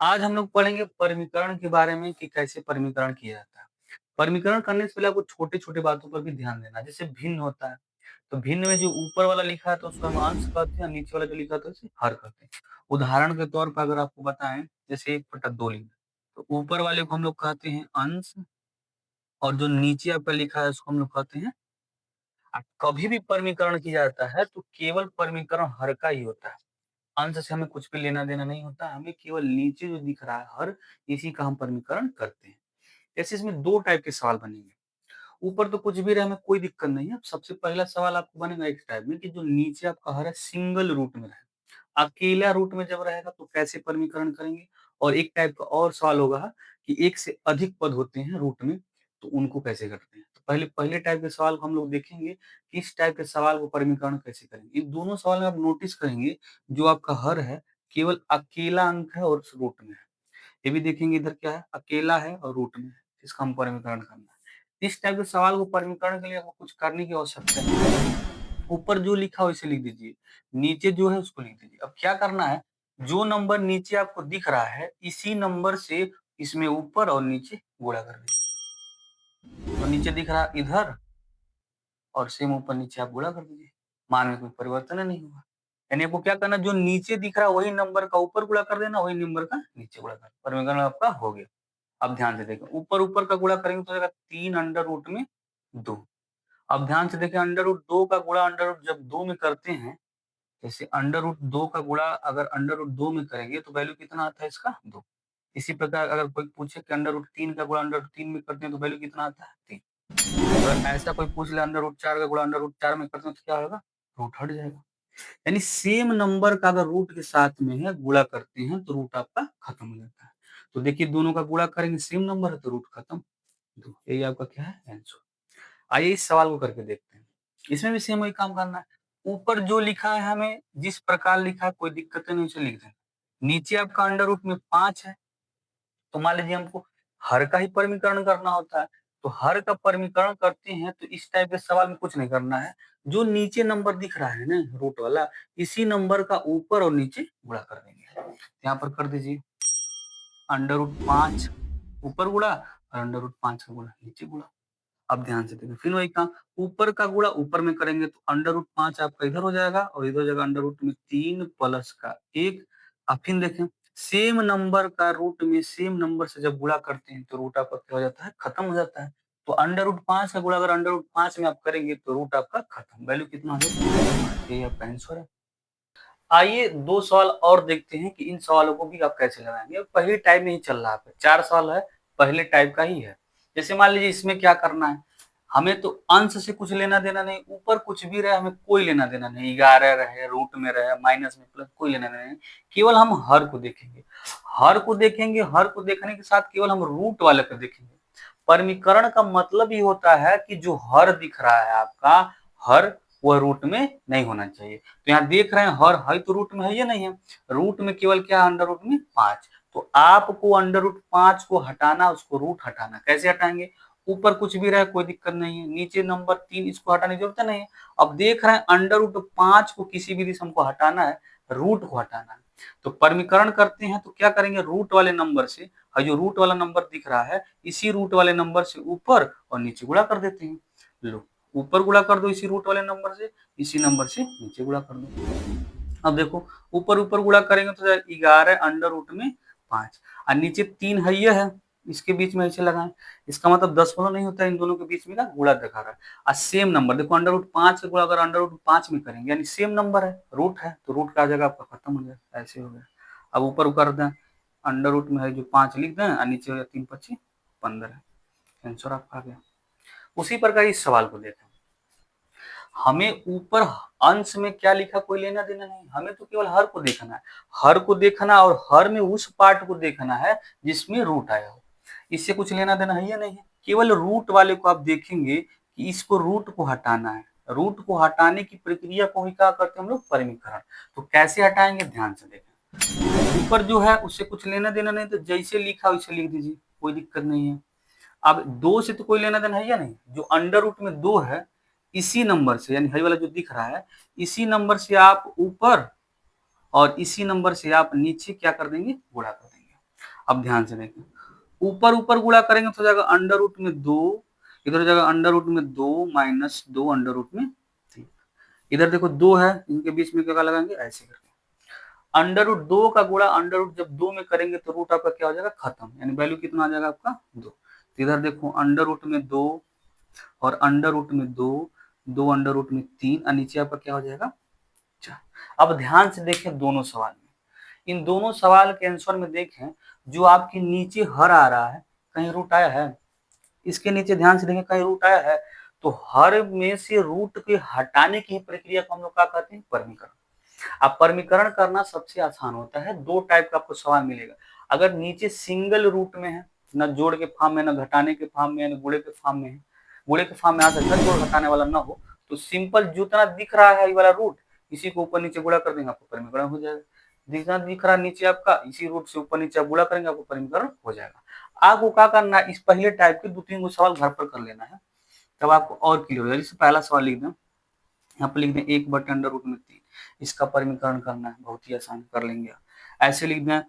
आज हम लोग पढ़ेंगे परमीकरण के बारे में कि कैसे परमीकरण किया जाता है। परमीकरण करने से पहले आपको छोटे-छोटे बातों पर भी ध्यान देना है। जैसे भिन्न होता है, तो भिन्न में जो ऊपर वाला लिखा है तो उसको हम अंश कहते हैं और नीचे वाला जो लिखा है तो उसे हर कहते हैं। उदाहरण के तौर पर अगर आपको बताएँ जैसे 1/2 लिखा है, तो ऊपर वाले को हम लोग कहते हैं अंश और जो नीचे आपका लिखा है उसको हम लोग कहते हैं कभी भी परमीकरण किया जाता है तो केवल परमीकरण हर का ही होता है। अंश से हमें कुछ भी लेना-देना नहीं होता, हमें केवल नीचे जो दिख रहा है हर, इसी का हम परमीकरण करते हैं। ऐसे इसमें 2 टाइप के सवाल बनेंगे। ऊपर तो कुछ भी रहे हमें कोई दिक्कत नहीं है। सबसे पहला सवाल आपको बनेगा इस टाइप में कि जो नीचे आपका हर है सिंगल रूट में रहे। अकेला रूट में जब रहेगा तो कैसे परमीकरण करेंगे? और एक टाइप का और सवाल होगा कि एक से अधिक पद होते हैं रूट में, तो उनको कैसे करते हैं? तो पहले पहले टाइप के सवाल को हम लोग देखेंगे कि इस टाइप के सवाल को परमीकरण कैसे करेंगे। इन दोनों सवाल में आप नोटिस करेंगे जो आपका हर है केवल अकेला अंक है और उस रूट में है। ये भी देखेंगे इधर क्या है अकेला है और रूट में है, इसका हम परमीकरण करना है। इस टाइप के सवाल को परमीकरण के लिए आपको कुछ करने की आवश्यकता नहीं है। ऊपर जो लिखा हो इसे लिख दीजिए, नीचे जो है उसको लिख दीजिए। अब क्या करना है, जो नंबर नीचे आपको दिख रहा है, इसी नंबर से इसमें ऊपर और नीचे गुणा कर दीजिए। तो नीचे दिख रहा है इधर और सेम ऊपर-नीचे आप गुणा कर दीजिए। मान में कोई परिवर्तन नहीं होगा। यानी आपको क्या करना है, जो नीचे दिख रहा है वही नंबर का ऊपर गुणा कर देना, वही नंबर का नीचे गुणा कर देना। समीकरण आपका हो गया। अब ध्यान से देखें, ऊपर-ऊपर का गुणा करेंगे तो हो जाएगा 3 अंडर रूट में 2। अब ध्यान से देखें अंडर रूट 2 का गुणा अंडर रूट जब 2 में करते हैं, जैसे अंडर रूट 2 का गुणा अगर अंडर रूट 2 में करेंगे तो वैल्यू कितना आता है इसका 2। इसी प्रकार अगर कोई पूछे कि अंडर रूट 3 का गुणा अंडर रूट 3 में करते हैं तो वैल्यू कितना आता है 3। अगर ऐसा कोई पूछ ले अंडर रूट 4 का गुणा अंडर रूट 4 में करते हैं तो क्या होगा? रूट हट जाएगा। यानी सेम नंबर का अगर रूट के साथ में है गुणा करते हैं तो रूट आपका खत्म हो जाता है। तो देखिए दोनों का गुणा करेंगे सेम नंबर है तो रूट खत्म। तो यही आपका क्या है आंसर। आइए इस सवाल को करके देखते हैं। इसमें भी सेम वही काम करना है। ऊपर जो लिखा है हमें जिस प्रकार लिखा है कोई दिक्कत नहीं उसे लिख देना। नीचे आपका अंडर रूट में 5 है, तो मान लीजिए हमको हर का ही परमीकरण करना होता है। तो हर का परमीकरण करते हैं तो इस टाइप के सवाल में कुछ नहीं करना है। जो नीचे नंबर दिख रहा है ना रूट वाला, इसी नंबर का ऊपर और नीचे गुणा कर देंगे। यहाँ पर कर दीजिए अंडर रूट 5 ऊपर गुणा और अंडर रूट 5 का गुणा नीचे गुणा। अब ध्यान से देखिए फिर वही काम, ऊपर का गुणा ऊपर में करेंगे तो अंडर रूट 5 आपका इधर हो जाएगा और इधर हो जाएगा अंडर रूट में 3 प्लस का 1। अब फिर देखें सेम नंबर का रूट में सेम नंबर से जब गुणा करते हैं तो रूट आपका क्या हो जाता है खत्म हो जाता है। तो अंडर रूट 5 का गुणा अगर अंडर रूट 5 में आप करेंगे तो रूट आपका खत्म, वैल्यू कितना हो जाएगा, ये आपका आंसर है। आइए 2 सवाल और देखते हैं कि इन सवालों को भी आप कैसे लगाएंगे। पहले टाइप में ही चल रहा है, 4 सवाल है, पहले टाइप का ही है। जैसे मान लीजिए इसमें क्या करना है, हमें तो अंश से कुछ लेना देना नहीं, ऊपर कुछ भी रहे हमें कोई लेना देना नहीं, 11 रहे, रूट में रहे, माइनस में प्लस कोई लेना देना नहीं। केवल हम हर को देखेंगे। हर को देखेंगे, हर को देखने के साथ केवल हम रूट वाले को देखेंगे। परमीकरण का मतलब ये होता है कि जो हर दिख रहा है आपका, हर वह रूट में नहीं होना चाहिए। तो यहाँ देख रहे हैं हर है तो रूट में है या नहीं है, रूट में केवल क्या अंडर रूट में 5। तो आपको अंडर रूट 5 को हटाना, उसको रूट हटाना, कैसे हटाएंगे, ऊपर कुछ भी रहे कोई दिक्कत नहीं है, नीचे नंबर 3 इसको हटाने की जरूरत नहीं है। अब देख रहे हैं अंडर रूट 5 को किसी भी दिशा हमको हटाना है, रूट को हटाना है। तो परमीकरण करते हैं तो क्या करेंगे, रूट वाले नंबर से, और जो रूट वाला नंबर दिख रहा है इसी रूट वाले नंबर से ऊपर और नीचे गुणा कर देते हैं। लो ऊपर गुणा कर दो इसी रूट वाले नंबर से, इसी नंबर से नीचे गुणा कर दो। अब देखो ऊपर ऊपर गुणा करेंगे तो 11 अंडर रूट में 5 और नीचे 3 है, ये है इसके बीच में ऐसे लगाएं, इसका मतलब 10 नहीं होता है, इन दोनों के बीच में ना गुणा दिखा रहा है। और सेम नंबर देखो अंडर रूट 5 से गुणा अगर अंडर रूट 5 में करेंगे यानी सेम नंबर है, रूट है तो रूट का जगह आपका खत्म हो गया, ऐसे हो गया। अब ऊपर कर दें अंडर रूट में है जो 5 लिख दें और नीचे हो गया 3 5 15, आंसर आपका आ गया। उसी प्रकार इस सवाल को देखें, हमें ऊपर अंश में क्या लिखा कोई लेना देना नहीं, हमें तो केवल हर को देखना है, हर को देखना और हर में उस पार्ट को देखना है जिसमें रूट आया हो। इससे कुछ लेना देना है या नहीं है, केवल रूट वाले को आप देखेंगे कि इसको रूट को हटाना है। रूट को हटाने की प्रक्रिया को ही क्या करते हैं हम लोग परमीकरण। तो कैसे हटाएंगे ध्यान से देखें, ऊपर जो है उससे कुछ लेना देना नहीं, तो जैसे लिखा वैसे लिख दीजिए, कोई दिक्कत नहीं है। अब 2 से तो कोई लेना देना है या नहीं, जो अंडर रूट में 2 है इसी नंबर से यानी हाई वाला जो दिख रहा है इसी नंबर से आप ऊपर और इसी नंबर से आप नीचे क्या कर देंगे गुणा कर देंगे। अब ध्यान से देखें, ऊपर ऊपर गुणा करेंगे तो हो जाएगा अंडर रूट में 2, इधर हो जाएगा अंडर रूट में 2 माइनस 2 अंडर रूट में 3। इधर देखो 2 है, इनके बीच में क्या लगाएंगे, ऐसे करके अंडर रूट 2 का गुणा अंडर रूट जब 2 में करेंगे तो रूट आपका क्या हो जाएगा, खत्म, यानी वैल्यू कितना आ जाएगा आपका 2। तो इधर देखो अंडर रूट में 2 और अंडर रूट में 2, 2 अंडर रूट में 3 और नीचे आपका क्या हो जाएगा 4। अब ध्यान से देखें दोनों सवाल में, इन दोनों सवाल के आंसर में देखें, जो आपके नीचे हर आ रहा है कहीं रूट आया है, इसके नीचे ध्यान से देखें कहीं रूट आया है, तो हर में से रूट के हटाने की प्रक्रिया को हम लोग क्या कहते हैं, परमीकरण। अब परमीकरण करना सबसे आसान होता है, दो टाइप का आपको सवाल मिलेगा। अगर नीचे सिंगल रूट में है, न जोड़ के फॉर्म में, न घटाने के फॉर्म में, न गुणे के फॉर्म में है, गुणे के फॉर्म में आ सकता है, जोड़ घटाने वाला ना हो, तो सिंपल जितना दिख रहा है ये वाला रूट, इसी को ऊपर नीचे गुणा कर देंगे, आपको परमीकरण हो जाएगा। जितना दिख रहा है नीचे आपका, इसी रूट से ऊपर नीचे गुणा करेंगे, आपको परमीकरण हो जाएगा। आपको क्या करना है, इस पहले टाइप के दो तीन सवाल घर पर कर लेना है, तब आपको और क्लियर हो जाएगा। जैसे पहला सवाल लिख दें, यहाँ पर लिख दें 1/√3, इसका परमीकरण करना है, बहुत ही आसान कर लेंगे। ऐसे लिख दें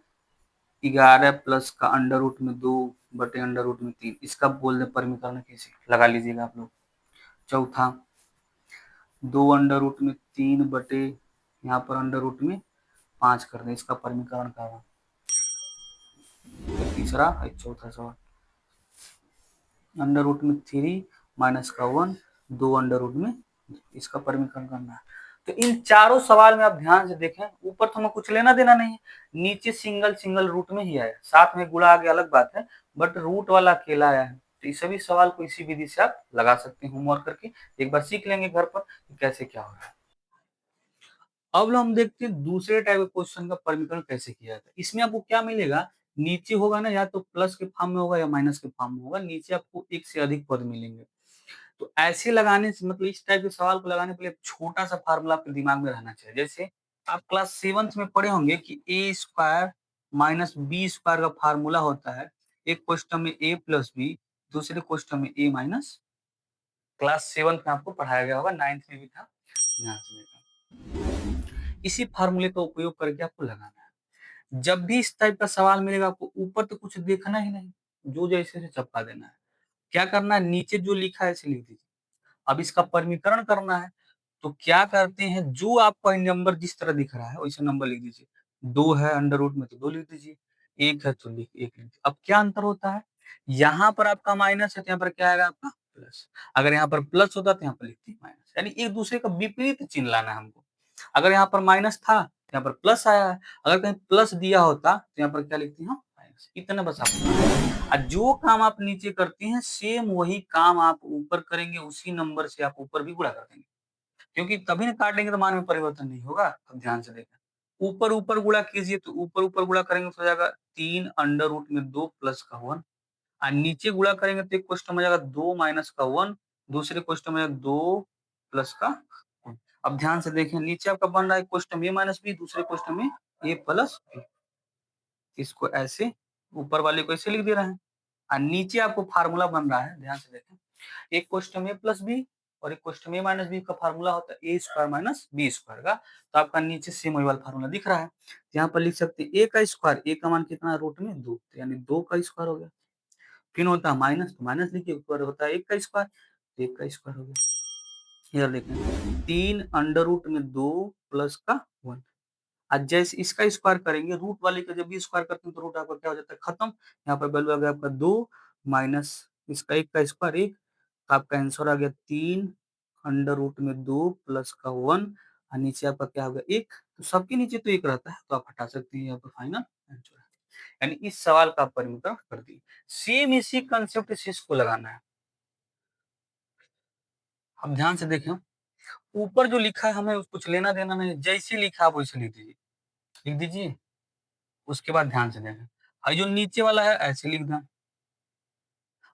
11 प्लस का अंडर रूट में 2/√3, इसका बोल दें परमीकरण कैसे लगा लीजिएगा आप लोग। चौथा 2/√3 यहाँ पर अंडर रूट में 5 कर दें, इसका परमीकरण करना। तीसरा चौथा सवाल अंडर रूट में 3 माइनस का 1, 2 अंडर रूट में, इसका परमीकरण करना है। तो इन चारों सवाल में आप ध्यान से देखें, ऊपर तो हमें कुछ लेना देना नहीं है, नीचे सिंगल सिंगल रूट में ही आया, साथ में गुणा आगे अलग बात है, बट रूट वाला अकेला आया है। तो इस सभी सवाल को इसी विधि से आप लगा सकते हैं, होमवर्क करके एक बार सीख लेंगे घर पर कि कैसे क्या हो रहा है। अब हम देखते हैं दूसरे टाइप के क्वेश्चन का परमीकरण कैसे किया जाता है। इसमें आपको क्या मिलेगा, नीचे होगा ना, या तो प्लस के फॉर्म में होगा या माइनस के फॉर्म में होगा, नीचे आपको एक से अधिक पद मिलेंगे। तो ऐसे लगाने से, मतलब इस टाइप के सवाल को लगाने के लिए छोटा सा फार्मूला आपके दिमाग में रहना चाहिए। जैसे आप क्लास 7th में पढ़े होंगे कि ए स्क्वायर माइनस बी स्क्वायर का फार्मूला होता है, एक क्वेश्चन में ए प्लस बी, दूसरे क्वेश्चन में ए माइनस। क्लास 7th में आपको पढ़ाया गया होगा, 9th में भी था, ध्यान से देखना। इसी फार्मूले का उपयोग करके आपको लगाना है। जब भी इस टाइप का सवाल मिलेगा, आपको ऊपर तो कुछ देखना ही नहीं, जो जैसे से चपका देना है। क्या करना है, नीचे जो लिखा है इसे लिख दीजिए। अब इसका परमीकरण करना है, तो क्या करते हैं, जो आपका नंबर जिस तरह दिख रहा है वैसे नंबर लिख दीजिए। 2 है अंडर रूट में तो 2 लिख दीजिए, 1 है तो 1 लिख दीजिए। अब क्या अंतर होता है, यहाँ पर आपका माइनस है तो यहाँ पर क्या आएगा आपका प्लस। अगर यहाँ पर प्लस होता तो यहाँ पर लिखती माइनस, यानी एक दूसरे का विपरीत चिन्ह लाना है हमको। अगर यहाँ पर माइनस था तो यहाँ पर प्लस आया है, अगर कहीं प्लस दिया होता तो यहाँ पर क्या लिखती हूँ माइनस। इतना बस आप, जो काम आप नीचे करते हैं सेम वही काम आप ऊपर करेंगे, उसी नंबर से आप ऊपर भी गुणा कर देंगे, क्योंकि तभी ना काटेंगे तो मान में परिवर्तन नहीं होगा। अब ध्यान से देखें, ऊपर ऊपर गुणा कीजिए, तो ऊपर ऊपर गुणा करेंगे तो हो जाएगा 3 अंडर रूट में 2 प्लस का 1, और नीचे गुणा करेंगे तो एक क्वेश्चन में जाएगा 2 माइनस का 1, दूसरे क्वेश्चन में 2 प्लस का 1। अब ध्यान से देखें, नीचे आपका बन रहा है क्वेश्चन में ए माइनस बी, दूसरे क्वेश्चन में ए प्लस बी। इसको ऐसे ऊपर वाले को ऐसे लिख दे रहे हैं, और नीचे आपको फार्मूला बन रहा है, ध्यान से देखें, एक क्वेश्चन ए प्लस बी और एक क्वेश्चन ए माइनस बी का फार्मूला होता है ए स्क्वायर माइनस बी स्क्वायर का। तो आपका नीचे सेम वही वाला फार्मूला दिख रहा है, यहाँ पर लिख सकते हैं ए का स्क्वायर, ए का मान कितना रूट में 2, यानी 2 का स्क्वायर हो गया। फिर होता है माइनस, तो माइनस लिखिए, ऊपर होता है 1 का स्क्वायर, 1 का स्क्वायर हो गया। इधर देखें 3 अंडर रूट में 2 प्लस का 1, आज जैसे इसका स्क्वायर करेंगे, रूट वाले का जब भी स्क्वायर करते हैं तो रूट आपका क्या हो जाता है खत्म। यहाँ पर वैल्यू आ गया आपका 2 माइनस इसका 1 का स्क्वायर 1, तो आपका आंसर आ गया 3 अंडर रूट में 2 प्लस का 1, और नीचे आपका क्या होगा 1, तो सबके नीचे तो 1 रहता है तो आप हटा सकते हैं, यहाँ पर फाइनल आंसर है। यानी इस सवाल का आप परिमीकरण कर दिए। सेम इसी कंसेप्ट से इसको लगाना है। अब ध्यान से देखें, ऊपर जो लिखा है हमें कुछ लेना देना नहीं, जैसे लिखा आप वैसे लिख दीजिए, लिख दीजिए। उसके बाद ध्यान से देखें, और जो नीचे वाला है ऐसे लिख दें।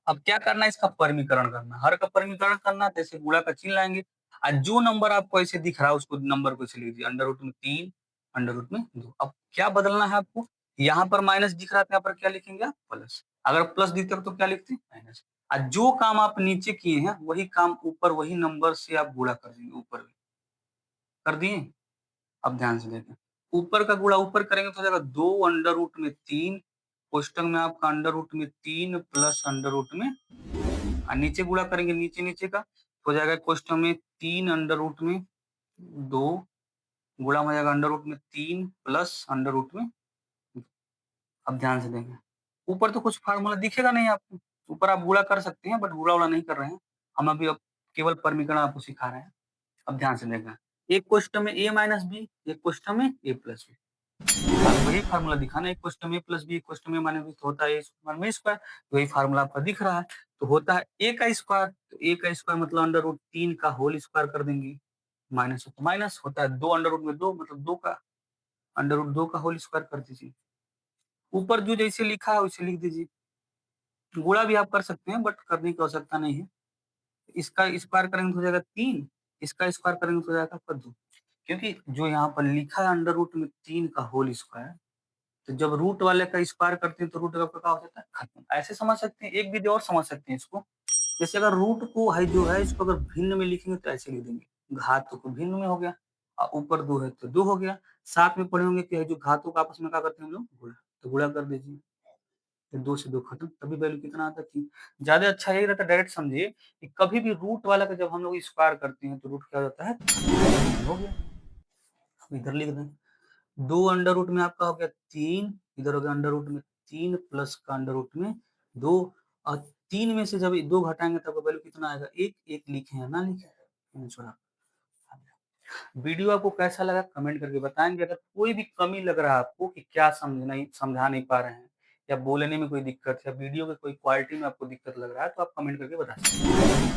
अब क्या करना है, इसका परमीकरण करना, हर का परमीकरण करना, जैसे गुणा का चिन्ह लाएंगे, और जो नंबर आपको ऐसे दिख रहा है उसको नंबर को ऐसे लिख दीजिए, अंडर रूट में 3 अंडर रूट में 2। अब क्या बदलना है आपको, यहाँ पर माइनस दिख रहा था, यहाँ पर क्या लिखेंगे आप प्लस, अगर प्लस दिखता तो क्या लिखते माइनस। और जो काम आप नीचे किए हैं वही काम ऊपर वही नंबर से आप गुणा कर देंगे, ऊपर भी कर दिए। अब ध्यान से देखें, ऊपर का गुणा ऊपर करेंगे तो हो जाएगा 2 अंडर रूट में 3 कोष्टक में आपका अंडर रूट में 3 प्लस अंडर रूट में नीचे गुणा करेंगे नीचे का हो जाएगा कोष्टक में 3 अंडर रूट में 2 गुणा हो जाएगा अंडर रूट में 3 प्लस अंडर रूट में। अब ध्यान से देखें, ऊपर तो कुछ फार्मूला दिखेगा नहीं आपको, ऊपर आप गुणा कर सकते हैं बट गुणा-वुणा नहीं कर रहे हैं। हम अभी अब केवल परमीकरण आपको सिखा रहे हैं। अब ध्यान से देखना, एक क्वेश्चन में a माइनस बी, एक क्वेश्चन में a प्लस बी। आपको वही फार्मूला दिखाना है, एक क्वेश्चन में a प्लस बी, एक क्वेश्चन में माइनस बी, तो होता है a में स्क्वायर। वही फार्मूला आपका दिख रहा है, तो होता है a का स्क्वायर, तो a का स्क्वायर मतलब अंडर रूट 3 का होल स्क्वायर कर देंगे, माइनस हो तो माइनस होता है 2 अंडर रूट में 2 मतलब 2 का अंडर रूट 2 का होल स्क्वायर कर दीजिए। ऊपर जो जैसे लिखा है वैसे लिख दीजिए। गुणा भी आप कर सकते हैं बट करने की आवश्यकता नहीं है। इसका स्क्वायर करेंगे तो हो जाएगा 3, इसका स्क्वायर करेंगे तो हो जाएगा आपका 2। क्योंकि जो यहाँ पर लिखा है अंडर रूट में 3 का होल स्क्वायर, तो जब रूट वाले का स्क्वायर करते हैं तो रूट आपका क्या हो जाता है खत्म। ऐसे समझ सकते हैं, एक विधि और समझ सकते हैं इसको। जैसे अगर रूट को है जो है इसको अगर भिन्न में लिखेंगे तो ऐसे लिख देंगे, घात को भिन्न में हो गया, ऊपर 2 है तो 2 हो गया। साथ में पढ़े होंगे कि जो घातों का आपस में क्या करते हैं हम लोग गुणा, तो गुणा कर दीजिए। फिर 2 से 2 खत्म, तभी वैल्यू कितना आता है 3। ज़्यादा अच्छा यही रहता है, डायरेक्ट समझिए कि कभी भी रूट वाला का जब हम लोग स्क्वायर करते हैं तो रूट क्या हो जाता है हो गया। अब इधर लिख दें, 2 अंडर रूट में आपका हो गया 3, इधर हो गया अंडर रूट में 3 प्लस का अंडर रूट में 2, और 3 में से जब 2 घटाएंगे तब वैल्यू कितना आएगा 1, 1 लिखे या ना लिखे, मैंने छोड़ा। वीडियो आपको कैसा लगा कमेंट करके बताएंगे। अगर कोई भी कमी लग रहा है आपको कि क्या समझा नहीं पा रहे हैं या बोलने में कोई दिक्कत है, वीडियो की कोई क्वालिटी में आपको दिक्कत लग रहा है तो आप कमेंट करके बता सकते हैं।